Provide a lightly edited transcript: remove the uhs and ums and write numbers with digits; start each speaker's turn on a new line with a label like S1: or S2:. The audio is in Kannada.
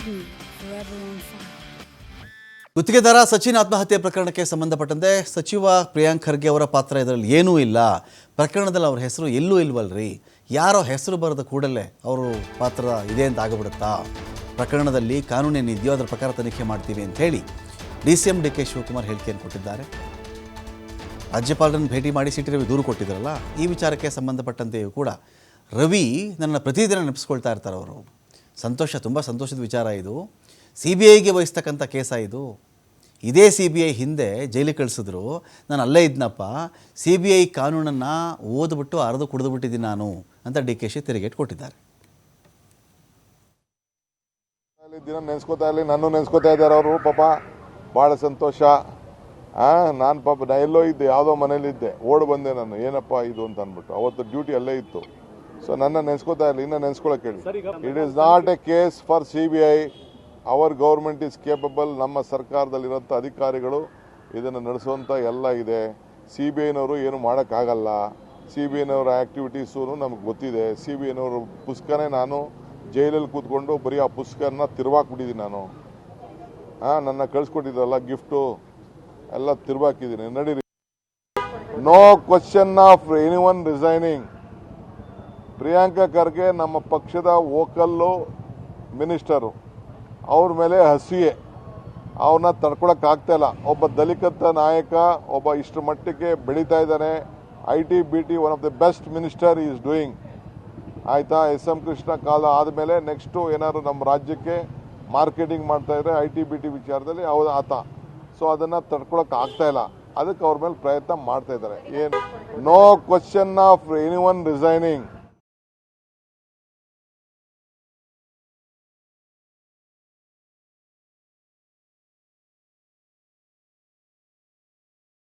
S1: me forever on fire.
S2: ಗುತ್ತಿಗೆದಾರ ಸಚಿನ್ ಆತ್ಮಹತ್ಯೆ ಪ್ರಕರಣಕ್ಕೆ ಸಂಬಂಧಪಟ್ಟಂತೆ ಸಚಿವ ಪ್ರಿಯಾಂಕ್ ಖರ್ಗೆ ಅವರ ಪಾತ್ರ ಇದರಲ್ಲಿ ಏನೂ ಇಲ್ಲ. ಪ್ರಕರಣದಲ್ಲಿ ಅವ್ರ ಹೆಸರು ಎಲ್ಲೂ ಇಲ್ವಲ್ರಿ. ಯಾರೋ ಹೆಸರು ಬರೆದ ಕೂಡಲೇ ಅವರು ಪಾತ್ರ ಇದೆ ಅಂತ ಆಗಿಬಿಡುತ್ತಾ? ಪ್ರಕರಣದಲ್ಲಿ ಕಾನೂನೇನಿದೆಯೋ ಅದರ ಪ್ರಕಾರ ತನಿಖೆ ಮಾಡ್ತೀವಿ ಅಂತ ಹೇಳಿ DCM DK ಶಿವಕುಮಾರ್ ಹೇಳಿಕೆಯನ್ನು ಕೊಟ್ಟಿದ್ದಾರೆ. ರಾಜ್ಯಪಾಲರನ್ನು ಭೇಟಿ ಮಾಡಿ ಸಿಟಿ ರವಿ ದೂರು ಕೊಟ್ಟಿದ್ದಾರಲ್ಲ, ಈ ವಿಚಾರಕ್ಕೆ ಸಂಬಂಧಪಟ್ಟಂತೆಯೂ ಕೂಡ ರವಿ ನನ್ನ ಪ್ರತಿದಿನ ನೆನಪಿಸ್ಕೊಳ್ತಾ ಇರ್ತಾರೆ ಅವರು. ತುಂಬ ಸಂತೋಷದ ವಿಚಾರ ಇದು. CBIಗೆ ವಹಿಸ್ತಕ್ಕಂಥ ಕೇಸ ಇದು. ಇದೇ CBI ಹಿಂದೆ ಜೈಲಿಗೆ ಕಳಿಸಿದ್ರು, ನಾನು ಅಲ್ಲೇ ಇದ್ನಪ್ಪ. CBI ಕಾನೂನನ್ನು ಓದ್ಬಿಟ್ಟು ಅರ್ದು ಕುಡಿದುಬಿಟ್ಟಿದ್ದೀನಿ ನಾನು ಅಂತ DKಶಿ ತಿರುಗೇಟ್ ಕೊಟ್ಟಿದ್ದಾರೆ.
S3: ದಿನ ನೆನೆಸ್ಕೋತಾ ಇರಲಿ, ನಾನು ನೆನೆಸ್ಕೋತಾ ಇದ್ದಾರೆ ಅವರು. ಪಾಪ ಭಾಳ ಸಂತೋಷ. ನಾನು ಪಾಪ ನಾ ಎಲ್ಲೋ ಇದ್ದೆ, ಯಾವುದೋ ಮನೇಲಿದ್ದೆ, ಓಡ್ ಬಂದೆ ನಾನು, ಏನಪ್ಪ ಇದು ಅಂತ ಅಂದ್ಬಿಟ್ಟು. ಅವತ್ತು ಡ್ಯೂಟಿ ಅಲ್ಲೇ ಇತ್ತು. ಸೊ ನನ್ನ ನೆನೆಸ್ಕೋತಾ ಇರಲಿ, ಇನ್ನು ನೆನೆಸ್ಕೊಳಕ್ಕೆ ಹೇಳಿ. It is not A case for CBI. Our government is capable. ನಮ್ಮ ಸರ್ಕಾರದಲ್ಲಿರೋಂಥ ಅಧಿಕಾರಿಗಳು ಇದನ್ನು ನಡೆಸುವಂಥ ಎಲ್ಲ ಇದೆ. CBIನವರು ಏನು ಮಾಡೋಕ್ಕಾಗಲ್ಲ. CBIನವರ ಆ್ಯಕ್ಟಿವಿಟೀಸು ನಮಗೆ ಗೊತ್ತಿದೆ. CBIನವರು ಪುಸ್ತಕನೇ ನಾನು ಜೈಲಲ್ಲಿ ಕೂತ್ಕೊಂಡು ಬರೀ ಆ ಪುಸ್ತಕನ ತಿರುವಾಕ್ಬಿಟ್ಟಿದ್ದೀನಿ ನಾನು. ನನ್ನ ಕಳಿಸ್ಕೊಟ್ಟಿದ್ರಲ್ಲ ಗಿಫ್ಟು ಎಲ್ಲ ತಿರುವಾಕಿದ್ದೀನಿ. ನಡೀರಿ. No question of anyone resigning. Priyanka Kharge ನಮ್ಮ ಪಕ್ಷದ ವೋಕಲ್ಲು ಮಿನಿಸ್ಟರು. ಅವ್ರ ಮೇಲೆ ಹಸಿಯೇ, ಅವನ್ನ ತಡ್ಕೊಳಕ್ಕಾಗ್ತಾಯಿಲ್ಲ. ಒಬ್ಬ ದಲಿತ ನಾಯಕ, ಒಬ್ಬ ಇಷ್ಟರ ಮಟ್ಟಿಗೆ ಬೆಳೀತಾ ಇದ್ದಾನೆ. IT BT one of the best minister is doing. ಆಯಿತಾ? SM ಕೃಷ್ಣ ಕಾಲ ಆದಮೇಲೆ ನೆಕ್ಸ್ಟು ಏನಾದ್ರು ನಮ್ಮ ರಾಜ್ಯಕ್ಕೆ ಮಾರ್ಕೆಟಿಂಗ್ ಮಾಡ್ತಾ ಇದ್ರೆ IT BT ವಿಚಾರದಲ್ಲಿ ಆತ. ಸೊ ಅದನ್ನು ತಡ್ಕೊಳಕ್ಕೆ ಆಗ್ತಾಯಿಲ್ಲ. ಅದಕ್ಕೆ ಅವ್ರ ಮೇಲೆ ಪ್ರಯತ್ನ ಮಾಡ್ತಾ ಇದ್ದಾರೆ. ಏನು no question of anyone resigning.